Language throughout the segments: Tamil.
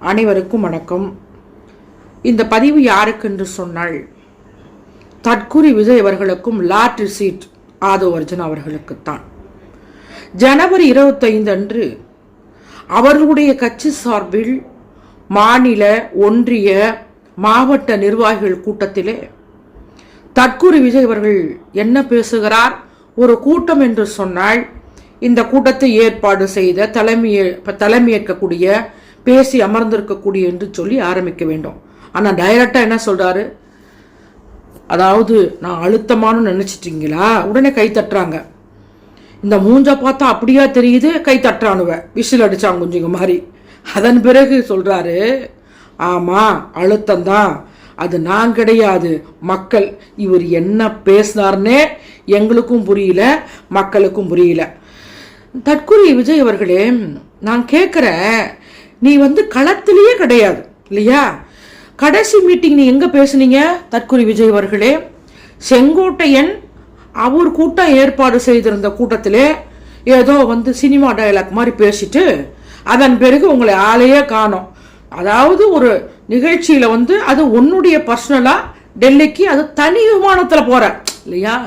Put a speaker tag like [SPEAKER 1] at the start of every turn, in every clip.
[SPEAKER 1] அனைவருக்கும் வணக்கம். இந்த பதிவு யாருக்கு என்று சொன்னால் தற்குறி விஜய் அவர்களுக்கும் லாட்ரி சீட் ஆதவ் அர்ஜுனா அவர்களுக்குத்தான். ஜனவரி 25 அன்று அவர்களுடைய கட்சி சார்பில் மாநில, ஒன்றிய, மாவட்ட நிர்வாகிகள் கூட்டத்திலே தற்குறி விஜய் அவர்கள் என்ன பேசுகிறார்? ஒரு கூட்டம் என்று சொன்னால் இந்த கூட்டத்தை ஏற்பாடு செய்த தலைமையேற்கக்கூடிய பேசி அமர்ந்திருக்கக்கூடிய என்று சொல்லி ஆரம்பிக்க வேண்டும். ஆனால் டைரக்டா என்ன சொல்றாரு? அதாவது நான் அழுத்தமான நினைச்சிட்டீங்களா? உடனே கை தட்டுறாங்க. இந்த மூஞ்ச பார்த்தா அப்படியா தெரியுது, கை தட்டுறானுவ, விசில் அடிச்சாங்க குஞ்சுங்க மாதிரி. அதன் பிறகு சொல்றாரு, ஆமா அழுத்தம்தான், அது நான் கிடையாது, மக்கள். இவர் என்ன பேசினார்னே எங்களுக்கும் புரியல, மக்களுக்கும் புரியல. தற்குறி விஜய் அவர்களே, நான் கேட்குறேன், நீ களத்திலேயே கிடையாது இல்லையா? கடைசி மீட்டிங் நீ எங்க பேசுனீங்க தற்குறி விஜய் அவர்களே? செங்கோட்டையன் அவர் கூட்டம் ஏற்பாடு செய்திருந்த கூட்டத்திலே ஏதோ சினிமா டயலாக் மாதிரி பேசிட்டு அதன் பிறகு உங்களை ஆளையே காணோம். அதாவது ஒரு நிகழ்ச்சியில அது உன்னுடைய பர்சனலா டெல்லிக்கு அது தனி விமானத்துல போற இல்லையா?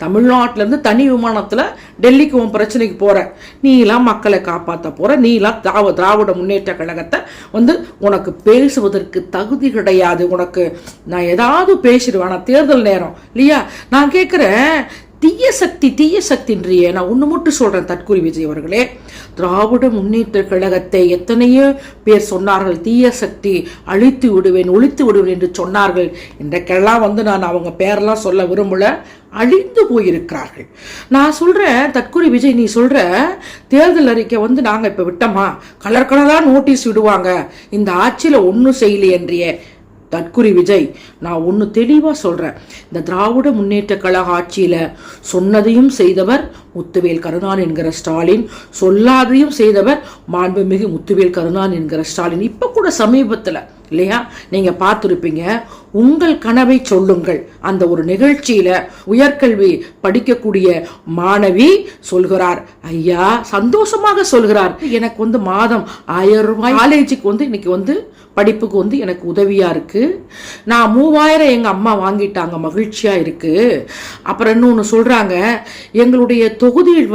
[SPEAKER 1] தமிழ்நாட்டிலேருந்து தனி விமானத்தில் டெல்லிக்கு உன் பிரச்சனைக்கு போகிற, நீலாம் மக்களை காப்பாற்ற போகிற, நீலாம் திராவிட முன்னேற்ற கழகத்தை உனக்கு பேசுவதற்கு தகுதி கிடையாது. உனக்கு நான் ஏதாவது பேசிடுவேன், நான் தேர்தல் நேரம் இல்லையா? நான் கேட்குறேன், தீய சக்தின்றியே. நான் ஒன்று மட்டும் சொல்கிறேன் தற்குறி விஜய் அவர்களே, திராவிட முன்னேற்ற கழகத்தை எத்தனையோ பேர் சொன்னார்கள், தீய சக்தி, அழித்து விடுவேன், ஒழித்து விடுவேன் என்று சொன்னார்கள். இன்றைக்கெல்லாம் நான் அவங்க பேரெல்லாம் சொல்ல விரும்பல, அழிந்து போயிருக்கிறார்கள். நான் சொல்றேன் தற்குறி விஜய், நீ சொல்ற தேர்தல் அறிக்கை நாங்க இப்ப விட்டோமா, கலர் கலரா நோட்டீஸ் விடுவாங்க, இந்த ஆட்சியில ஒன்னும் செய்யல என்றியே. தற்குறி விஜய், நான் ஒன்று தெளிவாக சொல்கிறேன், இந்த திராவிட முன்னேற்ற கழக ஆட்சியில் சொன்னதையும் செய்தவர் முத்துவேல் கருணாநிதி என்கிற ஸ்டாலின், சொல்லாதையும் செய்தவர் மாண்புமிகு முத்துவேல் கருணாநிதி என்கிற ஸ்டாலின். இப்போ கூட சமீபத்தில் இல்லையா, நீங்கள் பார்த்துருப்பீங்க, உங்கள் கனவை சொல்லுங்கள் அந்த ஒரு நிகழ்ச்சியில உயர்கல்வி படிக்கக்கூடிய மாணவி சொல்கிறார், ஐயா சந்தோஷமாக சொல்கிறார், எனக்கு மாதம் 1000 ரூபாய் காலேஜுக்கு இன்னைக்கு படிப்புக்கு எனக்கு உதவியா இருக்கு, நான் 3000 எங்க அம்மா வாங்கிட்டாங்க, மகிழ்ச்சியா இருக்கு. அப்புறம் இன்னொன்னு சொல்றாங்க, எங்களுடைய தொகுதியில்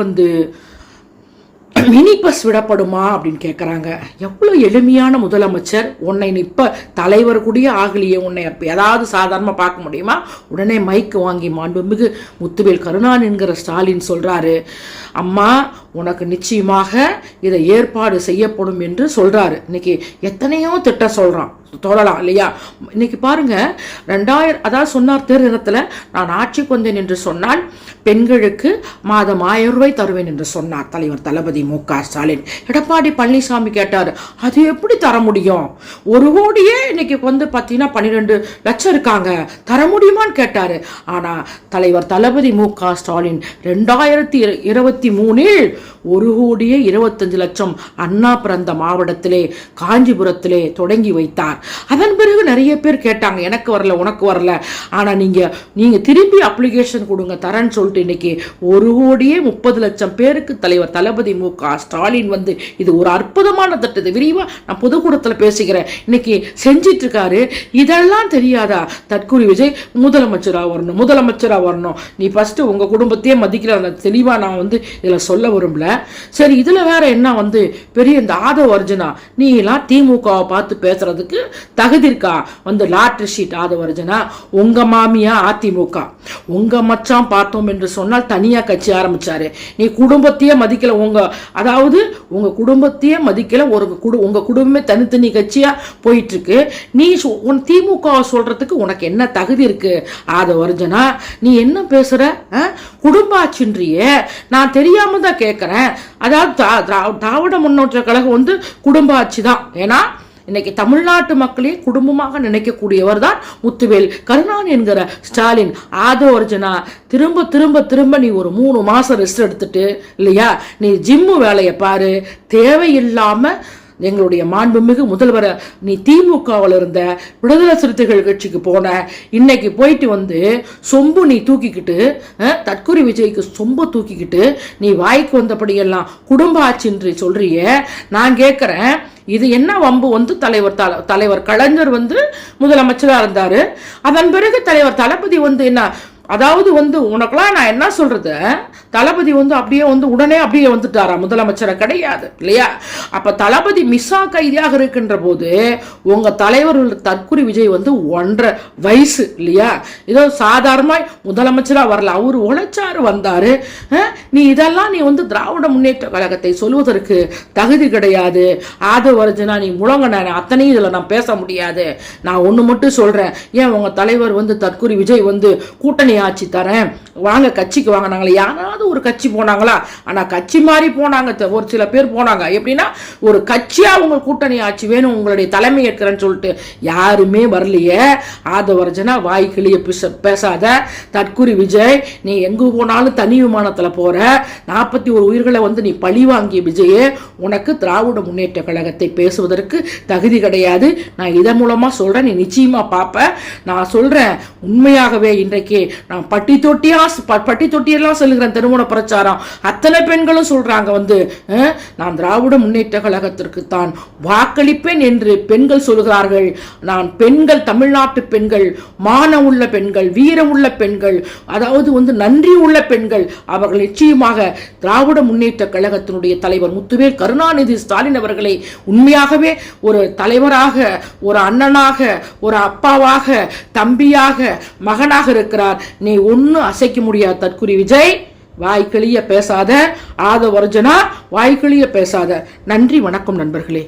[SPEAKER 1] மினி பஸ் விடப்படுமா அப்படின்னு கேட்குறாங்க. எவ்வளோ எளிமையான முதலமைச்சர், உன்னை இப்ப தலைவர் கூடிய ஆகலியே, உன்னை ஏதாவது சாதாரணமாக பார்க்க முடியுமா? உடனே மைக்கு வாங்கி மாண்புமிகு முத்துவேல் கருணாநிதி என்கிற ஸ்டாலின் சொல்றாரு, அம்மா உனக்கு நிச்சயமாக இதை ஏற்பாடு செய்யப்படும் என்று சொல்றாரு. இன்னைக்கு எத்தனையோ திட்டம் சொல்றான், சொல்லலாம் இல்லையா? இன்னைக்கு பாருங்க, 2000 அதாவது சொன்னார் தேர்தலத்தில், நான் ஆட்சிக்கு வந்தேன் என்று சொன்னால் பெண்களுக்கு மாதம் 1000 ரூபாய் தருவேன் என்று சொன்னார் தலைவர் தளபதி மு.க. ஸ்டாலின். எடப்பாடி பழனிசாமி கேட்டார், அது எப்படி தர முடியும்? 1 கோடியே இன்னைக்கு பார்த்தீங்கன்னா 12 லட்சம் இருக்காங்க, தர முடியுமான்னு கேட்டாரு. ஆனா தலைவர் தளபதி மு.க. ஸ்டாலின் 2023 1 கோடியே 25 லட்சம் அண்ணா பிறந்த மாவட்டத்திலே காஞ்சிபுரத்திலே தொடங்கி வைத்தார். அதன் பிறகு நிறைய பேர் கேட்டாங்க, எனக்கு வரல, உனக்கு வரல, ஆனா நீங்க திரும்பி அப்ளிகேஷன் கொடுங்க தரேன்னு சொல்லிட்டு இன்னைக்கு 1 கோடியே 30 லட்சம் பேருக்கு தலைவர் தளபதி மு.க. ஸ்டாலின் இது ஒரு அற்புதமான திட்டத்தை விரிவா நான் பொதுக்கூடத்தில் பேசுகிறேன், இன்னைக்கு செஞ்சிட்டு இருக்காரு. இதெல்லாம் தெரியாதா தற்குறி விஜய்? முதலமைச்சரா வரணும், நீ ஃபர்ஸ்ட் உங்க குடும்பத்தையே மதிக்கிற, தெளிவா நான் இதுல சொல்ல விரும்பல. சரி, இதுல வேற என்ன பெரிய இந்த ஆதவ் அர்ஜுனா, நீ எல்லாம் திமுகவை பார்த்து பேசுறதுக்கு தகுதி இருக்கா? லாட்ரி ஷீட் ஆதவ் அர்ஜுனா, உங்க மாமியா அதிமுக, உங்க மச்சான் பார்த்தோம் என்று சொன்னால் தனியா கட்சி ஆரம்பிச்சாரு. நீ குடும்பத்தையே மதிக்கல, அதாவது உங்க குடும்பத்தையே மதிக்கல, உங்க குடும்பமே தனித்தனி கட்சியா போயிட்டு இருக்கு. நீ உன் திமுக சொல்றதுக்கு உனக்கு என்ன தகுதி இருக்கு ஆதவ் அர்ஜுனா? நீ என்ன பேசுற? குடும்ப ஆட்சின்றியே. நான் தெரியாம தான் கேட்கிறேன். அதாவது திராவிட முன்னேற்ற கழகம் குடும்ப ஆட்சி தான். ஏன்னா இன்னைக்கு தமிழ்நாட்டு மக்களே குடும்பமாக நினைக்கக்கூடியவர் தான் முத்துவேல் கருணாநிதி என்கிற ஸ்டாலின். ஆதவ் அர்ஜுனா, திரும்ப திரும்ப திரும்ப நீ ஒரு 3 மாசம் ரெஸ்ட் எடுத்துட்டு இல்லையா, நீ ஜிம்மு வேலையை பாரு, தேவையில்லாம எங்களுடைய மாண்புமிகு முதல்வரை நீ திமுகவில் இருந்த விடுதலை சிறுத்தைகள் கட்சிக்கு போன, இன்னைக்கு போயிட்டு வந்து சொம்பு நீ தூக்கிக்கிட்டு தற்கொலை விஜய்க்கு சொம்பு தூக்கிக்கிட்டு நீ வாய்க்கு வந்தபடியெல்லாம் குடும்ப ஆட்சின்றி சொல்றிய. நான் கேட்கிறேன், இது என்ன வம்பு? வந்து தலைவர் கலைஞர் வந்து முதலமைச்சராக இருந்தாரு. அதன் பிறகு தலைவர் தளபதி வந்து என்ன, அதாவது வந்து உனக்கெல்லாம் நான் என்ன சொல்றது, தளபதி வந்து அப்படியே வந்து உடனே அப்படியே வந்துட்டாரா? முதலமைச்சரை கிடையாது இல்லையா? அப்ப தளபதி மிஸ்ஸா கைதியாக இருக்கின்ற போது உங்க தலைவர் தற்கொலை விஜய் வந்து 1.5 வயசு இல்லையா? ஏதோ சாதாரண முதலமைச்சரா வரல, அவரு உழைச்சாரு வந்தாரு. நீ இதெல்லாம் நீ வந்து திராவிட முன்னேற்ற கழகத்தை சொல்வதற்கு தகுதி கிடையாது. ஆதவர்ஜனா நீ முழங்கின அத்தனையும் இதுல நான் பேச முடியாது. நான் ஒண்ணு மட்டும் சொல்றேன், ஏன் உங்க தலைவர் வந்து தற்கொலை விஜய் வந்து கூட்டணி ஆட்சி தரேன் வாங்க கட்சிக்கு வாங்க, நாங்களே யாராவது ஒரு கட்சி போனாங்களா? ஆனா கட்சி மாதிரி போனாங்க, ஒரு சில பேர் போனாங்க. எப்படின்னா ஒரு கட்சியா உங்க கூட்டணி ஆட்சி வேணும், உங்களுடைய தலைமை ஏற்கிறேன்னு சொல்லிட்டு யாருமே வரலையே. ஆதவர்ஜனா வாய் கிளிய பேசாத. தற்கொலை விஜய் நீ எங்க போனாலும் தனி விமானத்துல போற, 41 உயிர்களை வந்து நீ பழி வாங்கிய விஜயே, உனக்கு திராவிட முன்னேற்ற கழகத்தை பேசுவதற்கு தகுதி கிடையாது. நான் இதன் மூலமா சொல்றேன், நீ நிச்சயமா பாப்ப. நான் சொல்றேன், உண்மையாகவே இன்றைக்கு நான் பட்டி தொட்டியெல்லாம் சொல்லுகிறேன். திருமண பிரச்சாரம் அத்தனை பெண்களும் சொல்றாங்க வந்து நான் திராவிட முன்னேற்ற கழகத்திற்கு தான் வாக்களிப்பேன் என்று பெண்கள் சொல்கிறார்கள். நான் பெண்கள், தமிழ்நாட்டு பெண்கள், மான உள்ள பெண்கள், வீரம் உள்ள பெண்கள், அதாவது வந்து நன்றி உள்ள பெண்கள், அவர்கள் நிச்சயமாக திராவிட முன்னேற்ற கழகத்தினுடைய தலைவர் முத்துவேல் கருணாநிதி ஸ்டாலின் அவர்களை உண்மையாகவே ஒரு தலைவராக, ஒரு அண்ணனாக, ஒரு அப்பாவாக, தம்பியாக, மகனாக இருக்கிறார். நீ ஒன்னும் அசைக்க முடியாது தற்கொலை விஜய். வாய்க்கிளிய பேசாத. ஆதவர்ஜனா வாய்க்கிளிய பேசாத. நன்றி, வணக்கம் நண்பர்களே.